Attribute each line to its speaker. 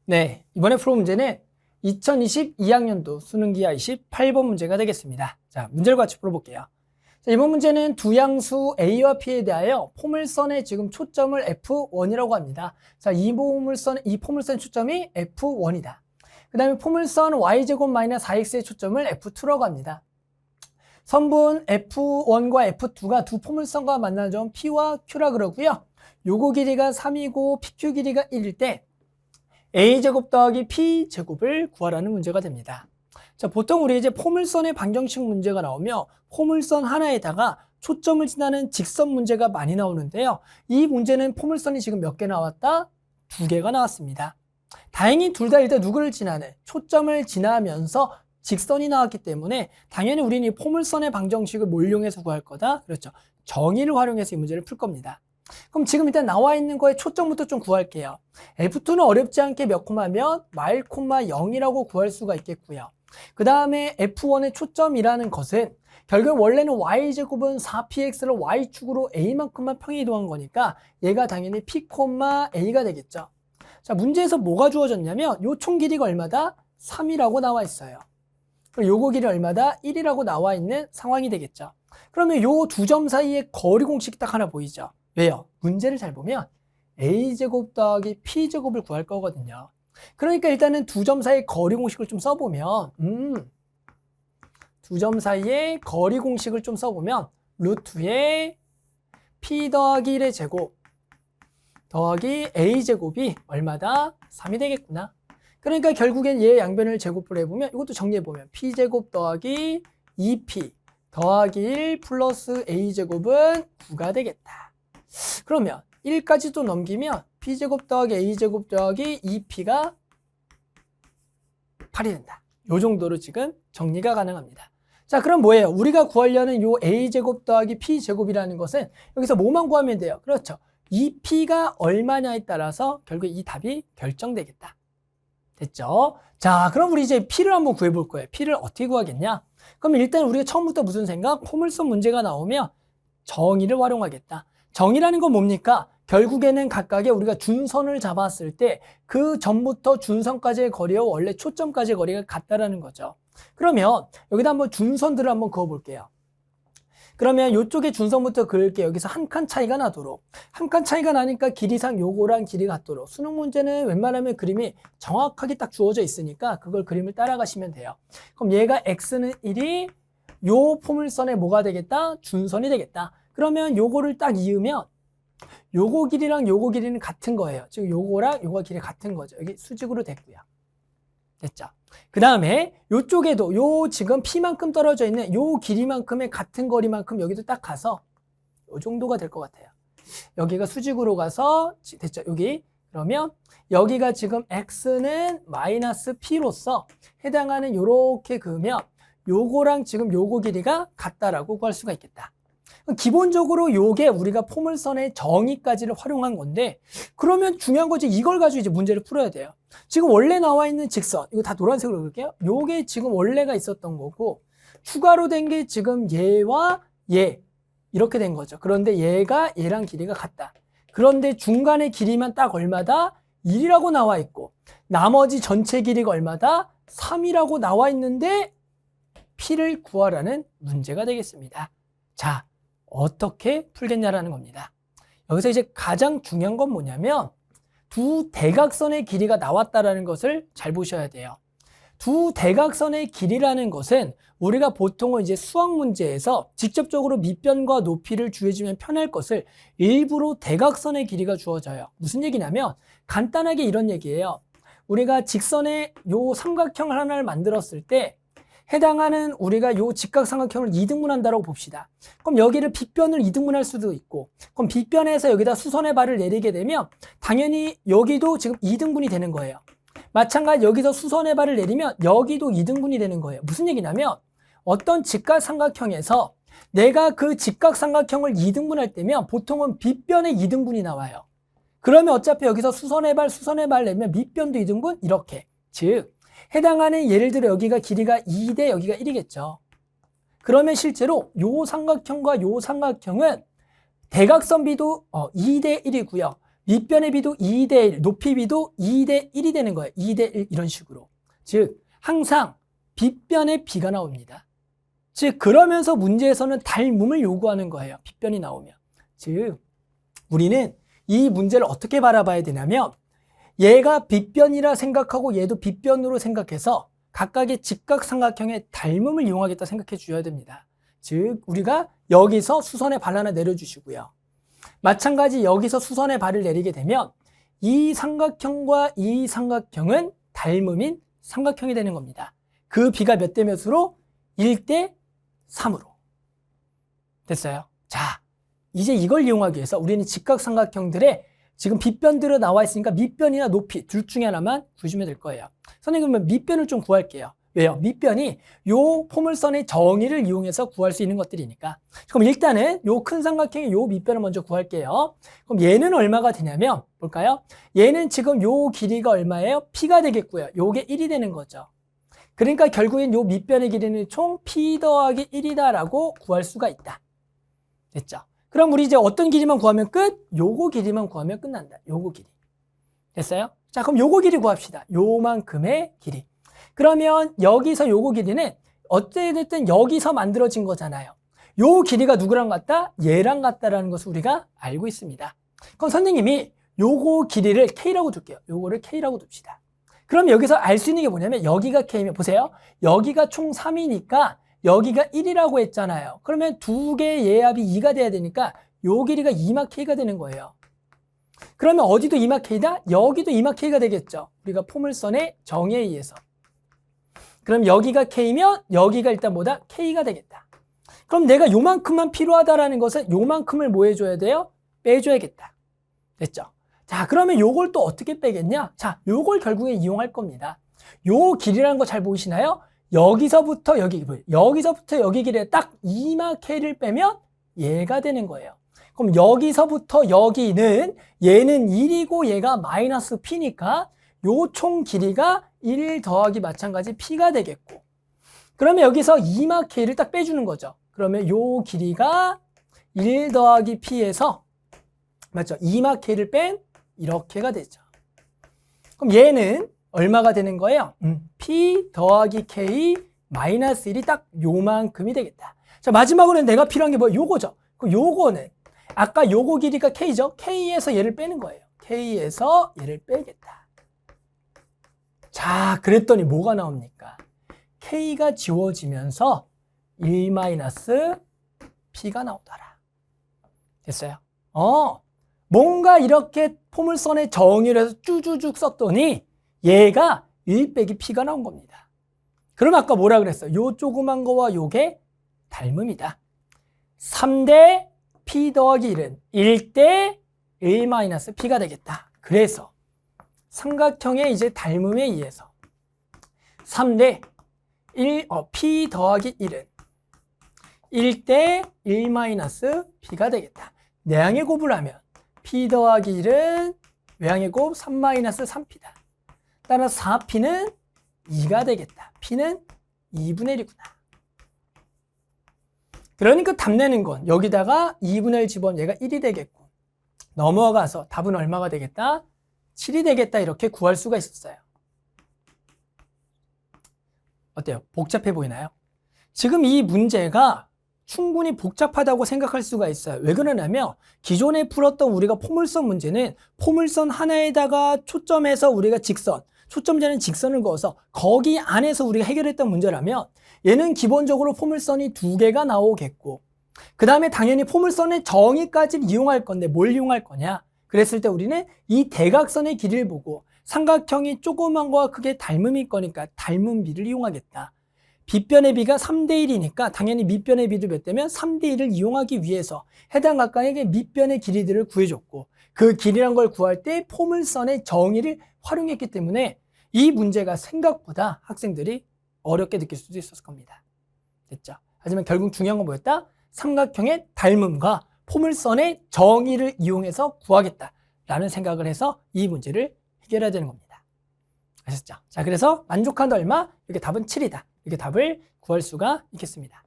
Speaker 1: 네, 이번에 풀어 문제는 2022학년도 수능기하 28번 문제가 되겠습니다. 자, 문제를 같이 풀어볼게요. 자, 이번 문제는 두 양수 A와 P에 대하여 포물선의 지금 초점을 F1이라고 합니다. 자, 이 포물선의 초점이 F1이다. 그 다음에 포물선 Y제곱 마이너스 4X의 초점을 F2라고 합니다. 선분 F1과 F2가 두 포물선과 만나는 점 P와 Q라 그러고요. 요거 길이가 3이고 PQ 길이가 1일 때 A제곱 더하기 P제곱을 구하라는 문제가 됩니다. 자, 보통 우리 이제 포물선의 방정식 문제가 나오면 포물선 하나에다가 초점을 지나는 직선 문제가 많이 나오는데요. 이 문제는 포물선이 지금 몇 개 나왔다? 2개가 나왔습니다. 다행히 둘 다 일단 누구를 지나는 초점을 지나면서 직선이 나왔기 때문에 당연히 우리는 이 포물선의 방정식을 뭘 이용해서 구할 거다? 그렇죠. 정의를 활용해서 이 문제를 풀 겁니다. 그럼 지금 일단 나와 있는 거에 초점부터 좀 구할게요. F2는 어렵지 않게 몇 콤마면 말 콤마 0이라고 구할 수가 있겠고요. 그 다음에 F1의 초점이라는 것은 결국 원래는 Y제곱은 4px를 Y축으로 A만큼만 평행 이동한 거니까 얘가 당연히 P, A가 되겠죠. 자, 문제에서 뭐가 주어졌냐면 요 총 길이가 얼마다? 3이라고 나와 있어요. 그럼 요거 길이 얼마다? 1이라고 나와 있는 상황이 되겠죠. 그러면 요 두 점 사이에 거리 공식 딱 하나 보이죠? 왜요? 문제를 잘 보면 A제곱 더하기 P제곱을 구할 거거든요. 그러니까 일단은 두 점 사이의 거리 공식을 좀 써보면 두 점 사이의 거리 공식을 좀 써보면 루트에 P 더하기 1의 제곱 더하기 A제곱이 얼마다? 3이 되겠구나. 그러니까 결국엔 얘 양변을 제곱을 해보면 이것도 정리해보면 P제곱 더하기 2P 더하기 1 플러스 A제곱은 9가 되겠다. 그러면 1까지 또 넘기면 P제곱 더하기 A제곱 더하기 2P가 8이 된다. 요 정도로 지금 정리가 가능합니다. 자, 그럼 뭐예요? 우리가 구하려는 요 A제곱 더하기 P제곱이라는 것은 여기서 뭐만 구하면 돼요? 그렇죠. 2P가 얼마냐에 따라서 결국 이 답이 결정되겠다. 됐죠? 자, 그럼 우리 이제 P를 한번 구해볼 거예요. P를 어떻게 구하겠냐? 그럼 일단 우리가 처음부터 무슨 생각? 포물선 문제가 나오면 정의를 활용하겠다. 정의라는 건 뭡니까? 결국에는 각각의 우리가 준선을 잡았을 때 그 전부터 준선까지의 거리와 원래 초점까지의 거리가 같다라는 거죠. 그러면 여기다 한번 준선들을 한번 그어볼게요. 그러면 이쪽에 준선부터 그을게요. 여기서 한 칸 차이가 나도록. 한 칸 차이가 나니까 길이상 요거랑 길이가 같도록. 수능 문제는 웬만하면 그림이 정확하게 딱 주어져 있으니까 그걸 그림을 따라가시면 돼요. 그럼 얘가 x는 1이 요 포물선에 뭐가 되겠다? 준선이 되겠다. 그러면 요거를 딱 이으면 요거 길이랑 요거 길이는 같은 거예요. 지금 요거랑 요거 길이 같은 거죠. 여기 수직으로 됐고요. 됐죠? 그 다음에 요쪽에도 요 지금 P만큼 떨어져 있는 요 길이만큼의 같은 거리만큼 여기도 딱 가서 요 정도가 될 것 같아요. 여기가 수직으로 가서 됐죠? 여기 그러면 여기가 지금 X는 마이너스 P로서 해당하는 요렇게 그으면 요거랑 지금 요거 길이가 같다라고 구할 수가 있겠다. 기본적으로 요게 우리가 포물선의 정의까지를 활용한 건데 그러면 중요한 거지 이걸 가지고 이제 문제를 풀어야 돼요. 지금 원래 나와 있는 직선 이거 다 노란색으로 그릴게요. 요게 지금 원래가 있었던 거고 추가로 된 게 지금 얘와 얘 이렇게 된 거죠. 그런데 얘가 얘랑 길이가 같다. 그런데 중간의 길이만 딱 얼마다? 1이라고 나와 있고 나머지 전체 길이가 얼마다? 3이라고 나와 있는데 P를 구하라는 문제가 되겠습니다. 자, 어떻게 풀겠냐라는 겁니다. 여기서 이제 가장 중요한 건 뭐냐면 두 대각선의 길이가 나왔다라는 것을 잘 보셔야 돼요. 두 대각선의 길이라는 것은 우리가 보통은 이제 수학 문제에서 직접적으로 밑변과 높이를 주어주면 편할 것을 일부러 대각선의 길이가 주어져요. 무슨 얘기냐면 간단하게 이런 얘기예요. 우리가 직선의 요 삼각형 하나를 만들었을 때 해당하는 우리가 요 직각삼각형을 2등분한다고 봅시다. 그럼 여기를 빗변을 2등분할 수도 있고 그럼 빗변에서 여기다 수선의 발을 내리게 되면 당연히 여기도 지금 2등분이 되는 거예요. 마찬가지 여기서 수선의 발을 내리면 여기도 2등분이 되는 거예요. 무슨 얘기냐면 어떤 직각삼각형에서 내가 그 직각삼각형을 2등분할 때면 보통은 빗변에 2등분이 나와요. 그러면 어차피 여기서 수선의 발 내면 밑변도 2등분 이렇게 즉 해당하는 예를 들어 여기가 길이가 2 대 여기가 1이겠죠. 그러면 실제로 요 삼각형과 요 삼각형은 대각선 비도 2 대 1이고요. 밑변의 비도 2대1, 높이 비도 2대1이 되는 거예요. 2대1 이런 식으로. 즉 항상 빗변의 비가 나옵니다. 즉 그러면서 문제에서는 닮음을 요구하는 거예요. 빗변이 나오면. 즉 우리는 이 문제를 어떻게 바라봐야 되냐면 얘가 빗변이라 생각하고 얘도 빗변으로 생각해서 각각의 직각삼각형의 닮음을 이용하겠다 생각해 주셔야 됩니다. 즉 우리가 여기서 수선의 발 하나 내려주시고요. 마찬가지 여기서 수선의 발을 내리게 되면 이 삼각형과 이 삼각형은 닮음인 삼각형이 되는 겁니다. 그 비가 몇 대 몇으로? 1대 3으로. 됐어요? 자, 이제 이걸 이용하기 위해서 우리는 직각삼각형들의 지금 빗변들은 나와 있으니까 밑변이나 높이 둘 중에 하나만 구해주면 될 거예요. 선생님 그러면 밑변을 좀 구할게요. 왜요? 밑변이 요 포물선의 정의를 이용해서 구할 수 있는 것들이니까. 그럼 일단은 요 큰 삼각형의 요 밑변을 먼저 구할게요. 그럼 얘는 얼마가 되냐면 볼까요? 얘는 지금 요 길이가 얼마예요? P가 되겠고요. 요게 1이 되는 거죠. 그러니까 결국엔 요 밑변의 길이는 총 P 더하기 1이다라고 구할 수가 있다. 됐죠? 그럼 우리 이제 어떤 길이만 구하면 끝? 요거 길이만 구하면 끝난다. 요거 길이. 됐어요? 자, 그럼 요거 길이 구합시다. 요만큼의 길이. 그러면 여기서 요거 길이는 어쨌든 여기서 만들어진 거잖아요. 요 길이가 누구랑 같다? 얘랑 같다라는 것을 우리가 알고 있습니다. 그럼 선생님이 요거 길이를 K라고 둘게요. 요거를 K라고 둡시다. 그럼 여기서 알 수 있는 게 뭐냐면 여기가 K면 보세요. 여기가 총 3이니까 여기가 1이라고 했잖아요. 그러면 두 개의 예합이 2가 돼야 되니까 요 길이가 2마 K가 되는 거예요. 그러면 어디도 2마 K다? 여기도 2마 K가 되겠죠. 우리가 포물선의 정의에 의해서. 그럼 여기가 K면 여기가 일단 뭐다? K가 되겠다. 그럼 내가 요만큼만 필요하다라는 것은 요만큼을 뭐 해줘야 돼요? 빼줘야겠다. 됐죠? 자, 그러면 요걸 또 어떻게 빼겠냐? 자, 요걸 결국에 이용할 겁니다. 요 길이라는 거 잘 보이시나요? 여기서부터 여기 길에 딱 2마 K를 빼면 얘가 되는 거예요. 그럼 여기서부터 여기는 얘는 1이고 얘가 마이너스 P니까 요 총 길이가 1 더하기 마찬가지 P가 되겠고, 그러면 여기서 2마 K를 딱 빼주는 거죠. 그러면 요 길이가 1 더하기 P에서 맞죠? 2마 K를 뺀 이렇게가 되죠. 그럼 얘는 얼마가 되는 거예요? P 더하기 K 마이너스 1이 딱 요만큼이 되겠다. 자, 마지막으로는 내가 필요한 게 뭐예요? 요거죠. 그럼 요거는 아까 요거 길이가 K죠? K에서 얘를 빼는 거예요. K에서 얘를 빼겠다. 자, 그랬더니 뭐가 나옵니까? K가 지워지면서 1-P가 나오더라. 됐어요? 뭔가 이렇게 포물선의 정의를 해서 쭈쭈쭉 썼더니 얘가 1 빼기 P가 나온 겁니다. 그럼 아까 뭐라 그랬어요? 요 조그만 거와 요게 닮음이다. 3대 P 더하기 1은 1대 1-P가 되겠다. 그래서 삼각형의 이제 닮음에 의해서 3대 P 더하기 1은 1대 1-P가 되겠다. 내항의 곱을 하면 P 더하기 1은 외항의 곱 3-3P다. 따라서 4P는 2가 되겠다. P는 2분의 1이구나. 그러니까 답 내는 건 여기다가 2분의 1 집어넣으면 얘가 1이 되겠고, 넘어가서 답은 얼마가 되겠다? 7이 되겠다. 이렇게 구할 수가 있었어요. 어때요? 복잡해 보이나요? 지금 이 문제가 충분히 복잡하다고 생각할 수가 있어요. 왜 그러냐면 기존에 풀었던 우리가 포물선 문제는 포물선 하나에다가 초점해서 우리가 초점자는 직선을 그어서 거기 안에서 우리가 해결했던 문제라면 얘는 기본적으로 포물선이 2개가 나오겠고, 그 다음에 당연히 포물선의 정의까지 이용할 건데 뭘 이용할 거냐? 그랬을 때 우리는 이 대각선의 길이를 보고 삼각형이 조그만 거와 크게 닮음일 거니까 닮은 비를 이용하겠다. 빗변의 비가 3대1이니까 당연히 밑변의 비도 몇 대면 3대1을 이용하기 위해서 해당 각각에게 밑변의 길이들을 구해줬고, 그 길이란 걸 구할 때 포물선의 정의를 활용했기 때문에 이 문제가 생각보다 학생들이 어렵게 느낄 수도 있었을 겁니다. 됐죠? 하지만 결국 중요한 건 뭐였다? 삼각형의 닮음과 포물선의 정의를 이용해서 구하겠다라는 생각을 해서 이 문제를 해결해야 되는 겁니다. 아셨죠? 자, 그래서 만족한다 얼마? 이렇게 답은 7이다. 이렇게 답을 구할 수가 있겠습니다.